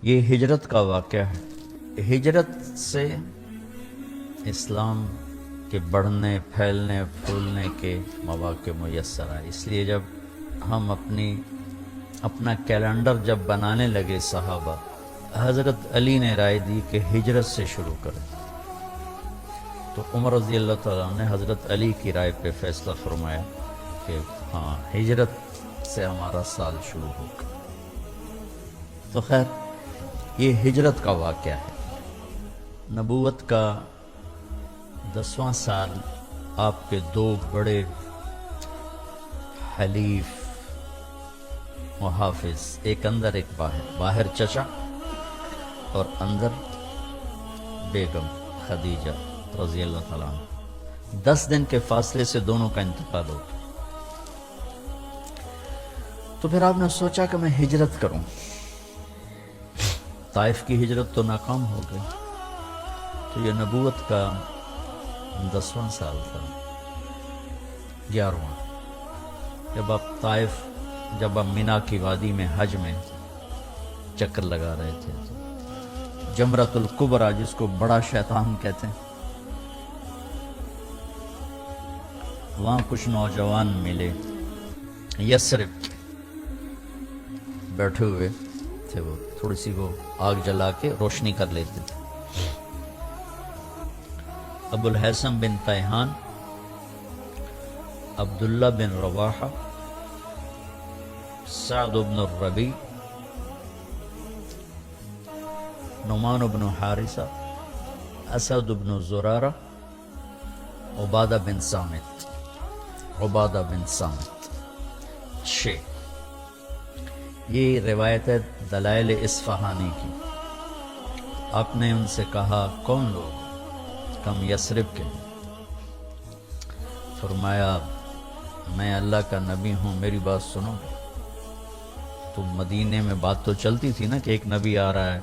یہ ہجرت کا واقعہ ہے۔ ہجرت سے اسلام کے بڑھنے پھیلنے پھولنے کے مواقع میسر آئے۔ اس لیے جب ہم اپنا کیلنڈر جب بنانے لگے صحابہ، حضرت علی نے رائے دی کہ ہجرت سے شروع کریں، تو عمر رضی اللہ تعالیٰ نے حضرت علی کی رائے پہ فیصلہ فرمایا کہ ہاں ہجرت سے ہمارا سال شروع ہوگا۔ تو خیر یہ ہجرت کا واقعہ ہے۔ نبوت کا 10واں سال آپ کے دو بڑے حلیف محافظ، ایک اندر ایک باہر، باہر چچا اور اندر بیگم خدیجہ رضی اللہ تعالیٰ عنہ، 10 دن کے فاصلے سے دونوں کا انتقال ہو گیا۔ تو پھر آپ نے سوچا کہ میں ہجرت کروں۔ طائف کی ہجرت تو ناکام ہو گئی، تو یہ نبوت کا 10واں سال تھا، 11واں، جب آپ مینا کی وادی میں حج میں چکر لگا رہے تھے، جمرۃ الکبریٰ جس کو بڑا شیطان کہتے ہیں، وہاں کچھ نوجوان ملے، یثرب بیٹھے ہوئے تھے، وہ تھوڑی سی وہ آگ جلا کے روشنی کر لیتے تھے۔ ابو الحسن بن تیہان، عبداللہ بن رواحہ، سعد بن الربیع، نعمان بن حارثہ، اسد بن زرارہ، عبادہ بن صامت، 6۔ یہ روایت ہے دلائل اصفہانی کی۔ آپ نے ان سے کہا کون لوگ؟ کم یثرب کے ہیں۔ فرمایا میں اللہ کا نبی ہوں، میری بات سنو۔ تو مدینے میں بات تو چلتی تھی نا کہ ایک نبی آ رہا ہے،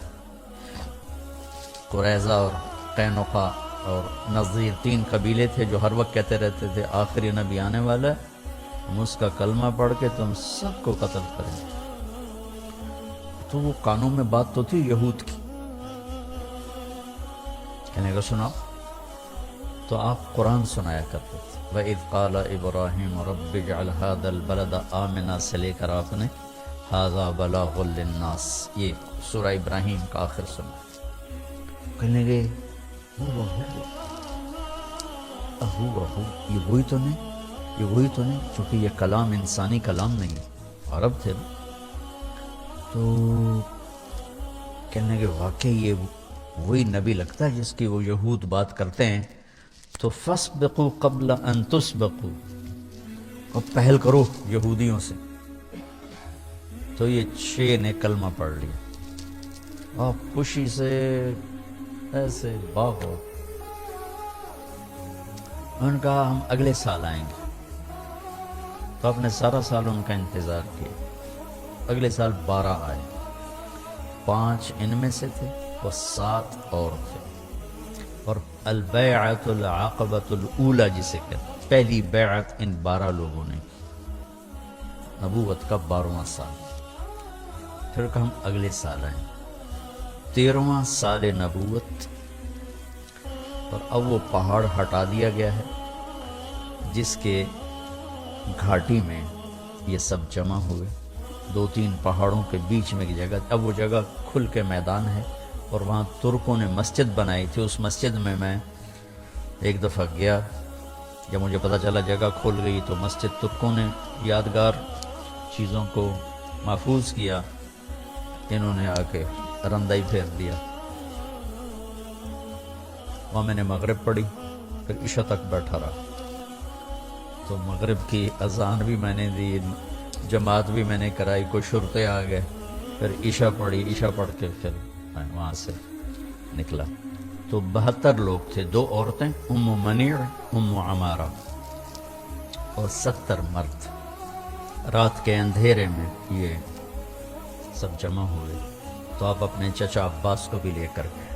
قریظہ اور قینقاع اور نذیر 3 قبیلے تھے جو ہر وقت کہتے رہتے تھے آخری نبی آنے والا ہے، ہم اس کا کلمہ پڑھ کے تم سب کو قتل کریں۔ تو وہ قانون میں بات تو تھی یہود کی، کہنے کا سنا، تو آپ قرآن سنایا کرتے تھے۔ وَإِذْ قَالَ إِبْرَاهِيمُ رَبِّ اجْعَلْ هَذَا الْبَلَدَ آمِنًا سے لے کر آپ نے هَذَا بَلَاغٌ لِلنَّاسِ، یہ سورہ ابراہیم کا آخر سنا۔ کہنے گے یہ وہی تو نہیں، چونکہ یہ کلام انسانی کلام نہیں ہے، عرب تھے نا۔ تو کہنے کے واقعی یہ وہی نبی لگتا ہے جس کی وہ یہود بات کرتے ہیں، تو فَاسْبِقُوا قَبْلَ أَن تُسْبِقُوا، اور پہل کرو یہودیوں سے۔ تو یہ 6 نے کلمہ پڑھ لیا، آپ خوشی سے ایسے باغ ہو۔ ان کا ہم اگلے سال آئیں گے، تو آپ نے سارا سال ان کا انتظار کیا۔ اگلے سال 12 آئے، 5 ان میں سے تھے اور 7 اور تھے۔ اور البیعۃ العقبۃ الاولی جسے کہتے ہیں، پہلی بیعت ان 12 لوگوں نے کی، نبوت کا 12واں سال۔ پھر کہ ہم اگلے سال آئیں، 13واں سال نبوت۔ اور اب وہ پہاڑ ہٹا دیا گیا ہے جس کے گھاٹی میں یہ سب جمع ہوئے، 2-3 پہاڑوں کے بیچ میں کی جگہ، اب وہ جگہ کھل کے میدان ہے، اور وہاں ترکوں نے مسجد بنائی تھی۔ اس مسجد میں ایک دفعہ گیا، جب مجھے پتہ چلا جگہ کھل گئی، تو مسجد ترکوں نے یادگار چیزوں کو محفوظ کیا، انہوں نے آ کے رندہ ہی پھیر دیا۔ وہاں میں نے مغرب پڑھی، پھر عشاء تک بیٹھا رہا، تو مغرب کی اذان بھی میں نے دی، جماعت بھی میں نے کرائی، کوئی شرطے آ گئے، پھر عشاء پڑھی، عشاء پڑھ کے پھر میں وہاں سے نکلا۔ تو 72 لوگ تھے، 2 عورتیں ام منیع، ام عمارہ، اور 70 مرد۔ رات کے اندھیرے میں یہ سب جمع ہوئے، تو آپ اپنے چچا عباس کو بھی لے کر گئے۔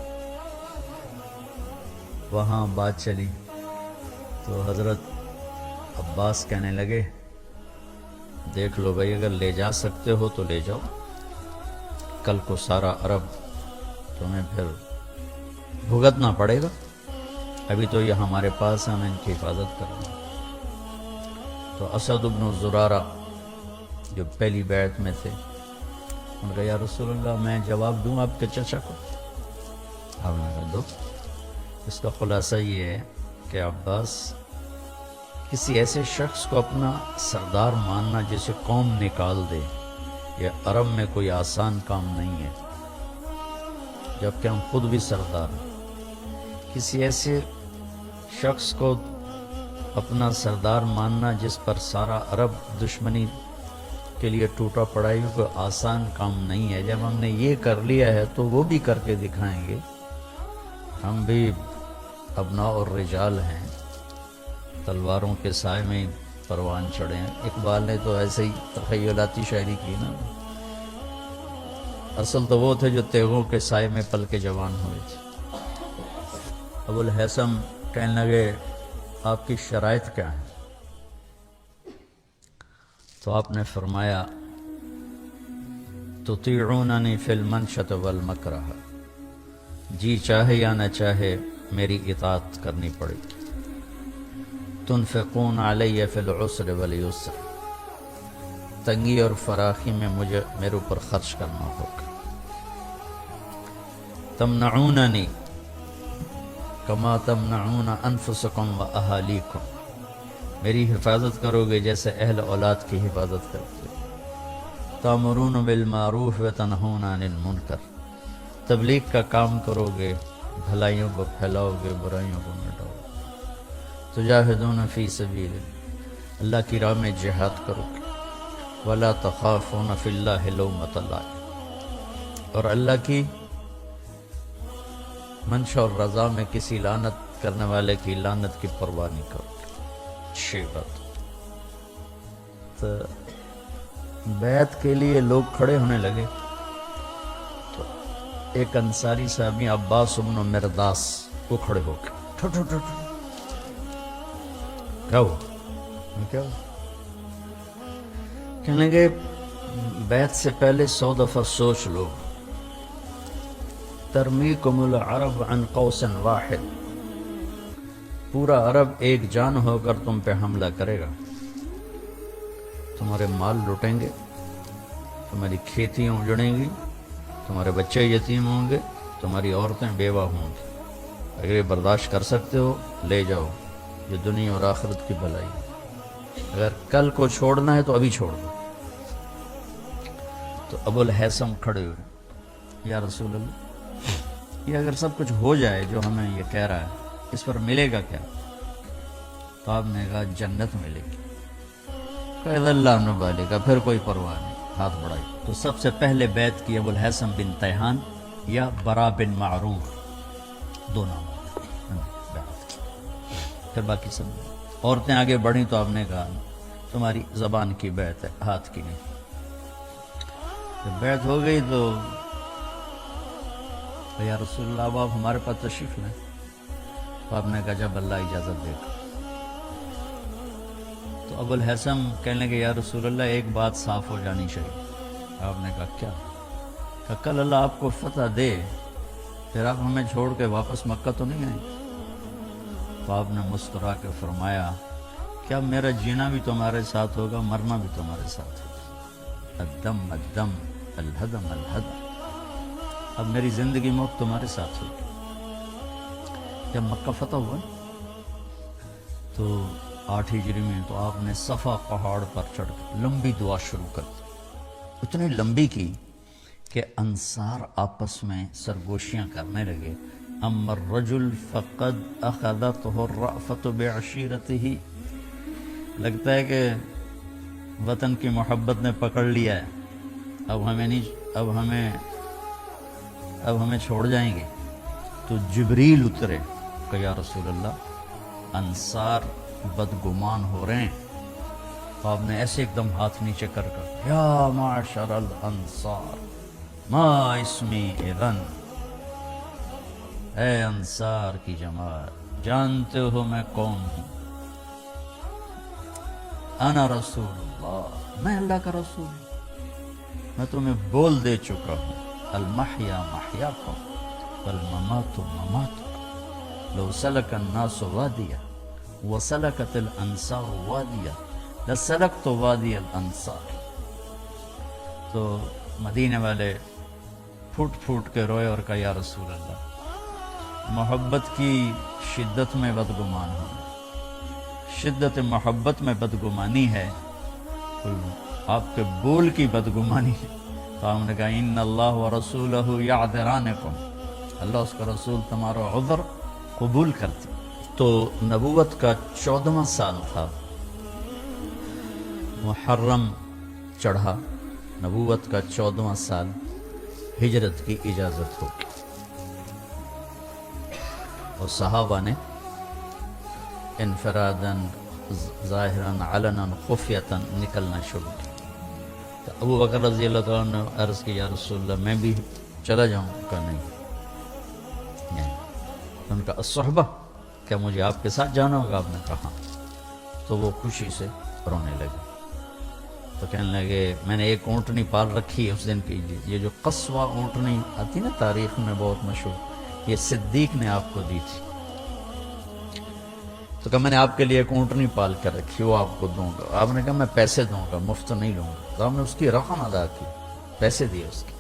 وہاں بات چلی تو حضرت عباس کہنے لگے دیکھ لو بھائی، اگر لے جا سکتے ہو تو لے جاؤ، کل کو سارا عرب تمہیں پھر بھگتنا پڑے گا، ابھی تو یہ ہمارے پاس ہم ان کی حفاظت کریں۔ تو اسد بن زرارہ جو پہلی بیعت میں تھے، ان کا یا رسول اللہ میں جواب دوں آپ کے چچا کو؟ آپ نے کہا دو۔ اس کا خلاصہ یہ ہے کہ عباس، کسی ایسے شخص کو اپنا سردار ماننا جسے قوم نکال دے، یہ عرب میں کوئی آسان کام نہیں ہے، جبکہ ہم خود بھی سردار ہیں۔ کسی ایسے شخص کو اپنا سردار ماننا جس پر سارا عرب دشمنی کے لیے ٹوٹا پڑا ہے، کوئی آسان کام نہیں ہے۔ جب ہم نے یہ کر لیا ہے تو وہ بھی کر کے دکھائیں گے۔ ہم بھی ابناء اور رجال ہیں، تلواروں کے سائے میں پروان چڑھے ہیں۔ اقبال نے تو ایسے ہی تخیلاتی شاعری کی نا، اصل تو وہ تھے جو تیغوں کے سائے میں پل کے جوان ہوئے تھے۔ ابو الحسن کہنے لگے آپ کی شرائط کیا ہیں؟ تو آپ نے فرمایا تطیعوننی فی المنشط والمکرہ، جی چاہے یا نہ چاہے میری اطاعت کرنی پڑے گی۔ تنفقون علی فی العسر والیسر، تنگی اور فراخی میں میرے اوپر خرچ کرنا ہوگا۔ تمنعوننی کما تمنعون انفسکم و اہالیکم، میری حفاظت کرو گے جیسے اہل اولاد کی حفاظت کرتے ہو۔ تامرون بالمعروف و تنہون عن المنکر، تبلیغ کا کام کرو گے، بھلائیوں کو پھیلاؤ گے، برائیوں کو مٹاؤ گے۔ تجاہدون فی سبیل اللہ کی راہ میں جہاد کرو گے۔ ولا تخافون فی اللہ لومۃ لائم، اور اللہ کی منشا اور رضا میں کسی لعنت کرنے والے کی لعنت کی پرواہ نہیں کرو گے۔ اچھی بات۔ تو بیعت کے لیے لوگ کھڑے ہونے لگے تو ایک انصاری صحابی عباس بن مرداس وہ کھڑے ہو گئے، ٹھو ٹھو ٹھو ٹھو، کیا ہوا؟ کیا ہوا؟ کہنے لگے بیعت سے پہلے 100 دفعہ سوچ لو، ترمیکم العرب عن قوس واحد، پورا عرب ایک جان ہو کر تم پہ حملہ کرے گا، تمہارے مال لٹیں گے، تمہاری کھیتیاں اجڑیں گی، تمہارے بچے یتیم ہوں گے، تمہاری عورتیں بیوہ ہوں گی۔ اگر یہ برداشت کر سکتے ہو لے جاؤ، یہ دنیا اور آخرت کی بھلائی ہے۔ اگر کل کو چھوڑنا ہے تو ابھی چھوڑ دو۔ تو ابو الحسن کھڑے ہوئے، یا رسول اللہ، یہ اگر سب کچھ ہو جائے جو ہمیں یہ کہہ رہا ہے، اس پر ملے گا کیا؟ تو آپ نے کہا جنت ملے گی۔ کہ اللہ نبالے کا، پھر کوئی پرواہ نہیں، ہاتھ بڑھائی۔ تو سب سے پہلے بیعت کی ابو الحسن بن تیہان یا برا بن معروف، دو نام بیعت کی۔ پھر باقی سب عورتیں آگے بڑھیں تو آپ نے کہا تمہاری زبان کی بیعت ہے، ہاتھ کی نہیں۔ جب بیعت ہو گئی تو یا رسول اللہ اب آپ ہمارے پاس تشریف لیں۔ تو آپ نے کہا جب اللہ اجازت دے گا۔ تو ابو الحسن کہنے لگے یا رسول اللہ ایک بات صاف ہو جانی چاہیے۔ آپ نے کہا کیا؟ کہ کل اللہ آپ کو فتح دے پھر آپ ہمیں چھوڑ کے واپس مکہ تو نہیں آئیں؟ تو آپ نے مسکرا کے فرمایا کیا میرا جینا بھی تمہارے ساتھ ہوگا، مرنا بھی تمہارے ساتھ ہوگا۔ الدم الدم الہدم الہدم، اب میری زندگی موت تمہارے ساتھ ہوگی۔ جب مکہ فتح ہوا تو 8 ہجری میں تو آپ نے صفا پہاڑ پر چڑھ کے لمبی دعا شروع کر دی، اتنی لمبی کی کہ انصار آپس میں سرگوشیاں کرنے لگے۔ اما الرجل فقد اخذته الرأفة بعشیرته، لگتا ہے کہ وطن کی محبت نے پکڑ لیا ہے، اب ہمیں چھوڑ جائیں گے۔ تو جبریل اترے کہ یا رسول اللہ انصار بدگمان ہو رہے ہیں۔ تو آپ نے ایسے ایک دم ہاتھ نیچے کر یا معاشر الانصار ما اسمی اذن، اے انصار کی جماعت جانتے ہو میں کون ہوں؟ انا رسول اللہ، میں اللہ کا رسول ہوں، میں تمہیں بول دے چکا ہوں المحیا محیاکم والممات مماتکم لو سلک الناس وادیا وسلکت الانصار وادیا لسلکت وادی الانصار. تو مدینے والے پھوٹ پھوٹ کے روئے اور کہا یا رسول اللہ، محبت کی شدت میں بدگمان ہوں، شدت محبت میں بدگمانی ہے، آپ کے بول کی بدگمانی ہے. تو ہم نے کہا ان اللہ و رسولہ یعذرانکم، اللہ اس کا رسول تمہارا عذر قبول کرتے. تو نبوت کا 14واں سال تھا، محرم چڑھا، نبوت کا 14واں سال، ہجرت کی اجازت ہو اور صحابہ نے انفراداً ظاہراً علناً خفیتاً نکلنا شروع کیا. تو ابو بکر رضی اللہ تعالیٰ نے عرض کی یا رسول اللہ میں بھی چلا جاؤں؟ کہا نہیں. ان کا الصحبہ، کیا مجھے آپ کے ساتھ جانا ہوگا؟ آپ نے کہا. تو وہ خوشی سے رونے لگے. تو کہنے لگے میں نے ایک اونٹنی پال رکھی ہے اس دن کی، یہ جو قصوہ اونٹنی آتی نا تاریخ میں بہت مشہور، یہ صدیق نے آپ کو دی تھی. تو کہا میں نے آپ کے لیے ایک اونٹنی پال کر رکھی، وہ آپ کو دوں گا. آپ نے کہا میں پیسے دوں گا، مفت نہیں لوں گا. تو آپ نے اس کی رقم ادا کی، پیسے دیے اس کے.